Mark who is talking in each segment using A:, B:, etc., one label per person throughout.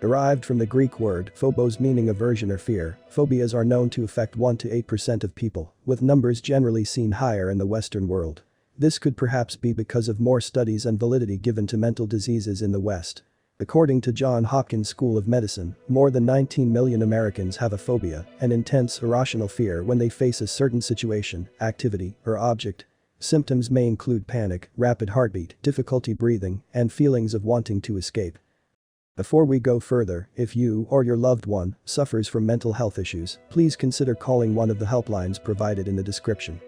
A: Derived from the Greek word phobos meaning aversion or fear, phobias are known to affect 1 to 8% of people, with numbers generally seen higher in the Western world. This could perhaps be because of more studies and validity given to mental diseases in the West. According to Johns Hopkins School of Medicine, more than 19 million Americans have a phobia, an intense irrational fear when they face a certain situation, activity, or object. Symptoms may include panic, rapid heartbeat, difficulty breathing, and feelings of wanting to escape. Before we go further, if you or your loved one suffers from mental health issues, please consider calling one of the helplines provided in the description.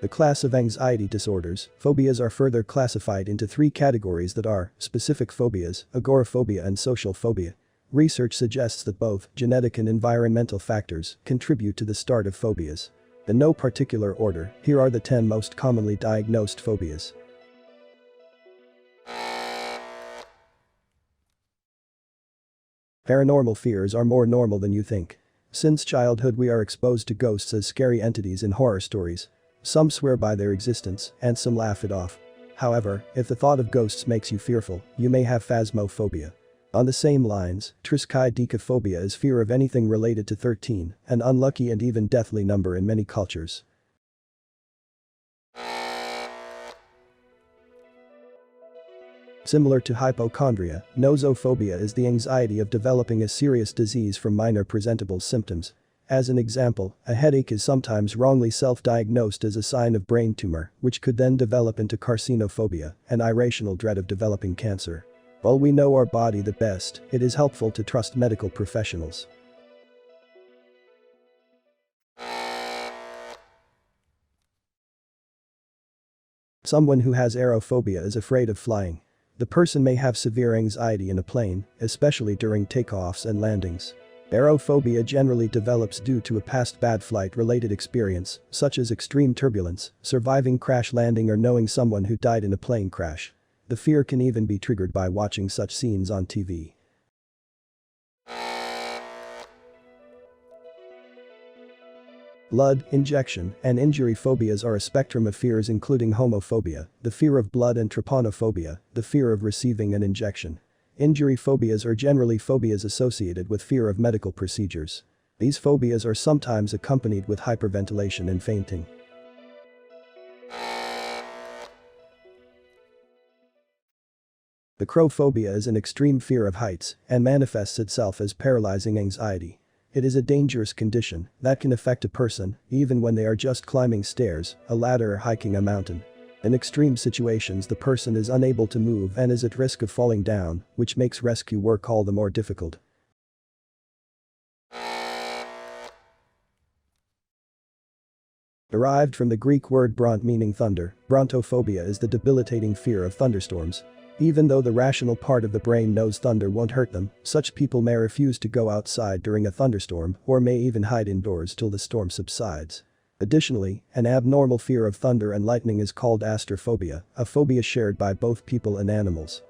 A: The class of anxiety disorders, phobias are further classified into 3 categories that are specific phobias, agoraphobia and social phobia. Research suggests that both genetic and environmental factors contribute to the start of phobias. In no particular order, here are the 10 most commonly diagnosed phobias. Paranormal fears are more normal than you think. Since childhood we are exposed to ghosts as scary entities in horror stories. Some swear by their existence, and some laugh it off. However, if the thought of ghosts makes you fearful, you may have phasmophobia. On the same lines, triskaidekaphobia is fear of anything related to 13, an unlucky and even deathly number in many cultures. Similar to hypochondria, nosophobia is the anxiety of developing a serious disease from minor presentable symptoms. As an example, a headache is sometimes wrongly self-diagnosed as a sign of brain tumor, which could then develop into carcinophobia, an irrational dread of developing cancer. While we know our body the best, it is helpful to trust medical professionals. Someone who has aerophobia is afraid of flying. The person may have severe anxiety in a plane, especially during takeoffs and landings. Aerophobia generally develops due to a past bad flight-related experience, such as extreme turbulence, surviving crash landing or knowing someone who died in a plane crash. The fear can even be triggered by watching such scenes on TV. Blood, injection, and injury phobias are a spectrum of fears including homophobia, the fear of blood, and trypanophobia, the fear of receiving an injection. Injury phobias are generally phobias associated with fear of medical procedures. These phobias are sometimes accompanied with hyperventilation and fainting. Acrophobia is an extreme fear of heights and manifests itself as paralyzing anxiety. It is a dangerous condition that can affect a person even when they are just climbing stairs, a ladder, or hiking a mountain. In extreme situations, the person is unable to move and is at risk of falling down, which makes rescue work all the more difficult. Derived from the Greek word bront meaning thunder, brontophobia is the debilitating fear of thunderstorms. Even though the rational part of the brain knows thunder won't hurt them, such people may refuse to go outside during a thunderstorm or may even hide indoors till the storm subsides. Additionally, an abnormal fear of thunder and lightning is called astrophobia, a phobia shared by both people and animals.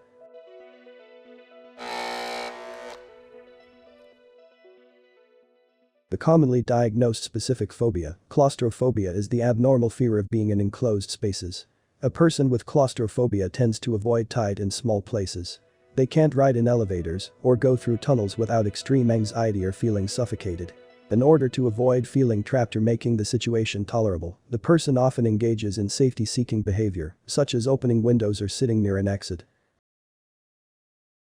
A: The commonly diagnosed specific phobia, claustrophobia, is the abnormal fear of being in enclosed spaces. A person with claustrophobia tends to avoid tight and small places. They can't ride in elevators or go through tunnels without extreme anxiety or feeling suffocated. In order to avoid feeling trapped or making the situation tolerable, the person often engages in safety-seeking behavior, such as opening windows or sitting near an exit.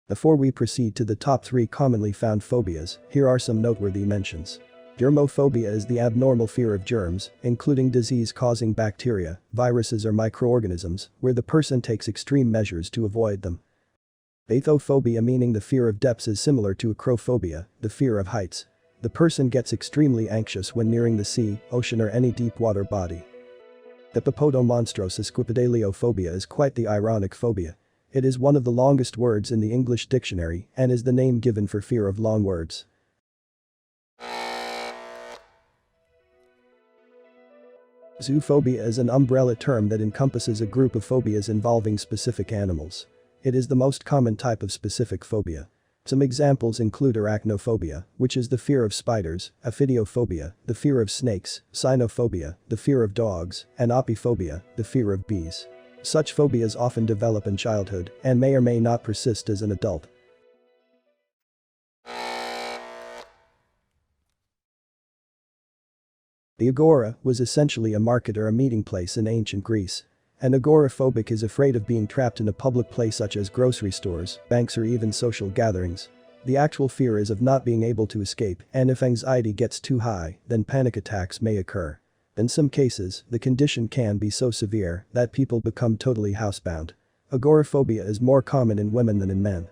A: Before we proceed to the top 3 commonly found phobias, here are some noteworthy mentions. Germophobia is the abnormal fear of germs, including disease-causing bacteria, viruses, or microorganisms, where the person takes extreme measures to avoid them. Bathophobia, meaning the fear of depths, is similar to acrophobia, the fear of heights. The person gets extremely anxious when nearing the sea, ocean, or any deep water body. Hippopotomonstrosesquipedaliophobia is quite the ironic phobia. It is one of the longest words in the English dictionary and is the name given for fear of long words. Zoophobia is an umbrella term that encompasses a group of phobias involving specific animals. It is the most common type of specific phobia. Some examples include arachnophobia, which is the fear of spiders, ophidiophobia, the fear of snakes, cynophobia, the fear of dogs, and apiphobia, the fear of bees. Such phobias often develop in childhood and may or may not persist as an adult. The agora was essentially a market or a meeting place in ancient Greece. An agoraphobic is afraid of being trapped in a public place such as grocery stores, banks or even social gatherings. The actual fear is of not being able to escape, and if anxiety gets too high, then panic attacks may occur. In some cases, the condition can be so severe that people become totally housebound. Agoraphobia is more common in women than in men.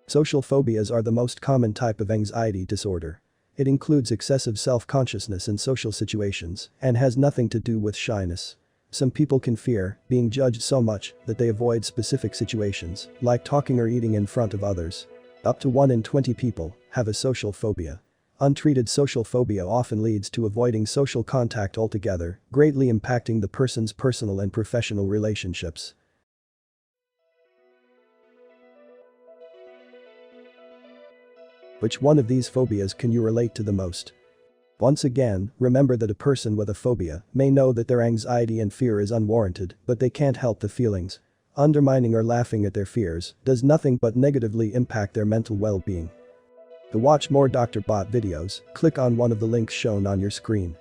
A: Social phobias are the most common type of anxiety disorder. It includes excessive self-consciousness in social situations and has nothing to do with shyness. Some people can fear being judged so much that they avoid specific situations, like talking or eating in front of others. Up to 1 in 20 people have a social phobia. Untreated social phobia often leads to avoiding social contact altogether, greatly impacting the person's personal and professional relationships. Which one of these phobias can you relate to the most? Once again, remember that a person with a phobia may know that their anxiety and fear is unwarranted, but they can't help the feelings. Undermining or laughing at their fears does nothing but negatively impact their mental well-being. To watch more Dr. Bot videos, click on one of the links shown on your screen.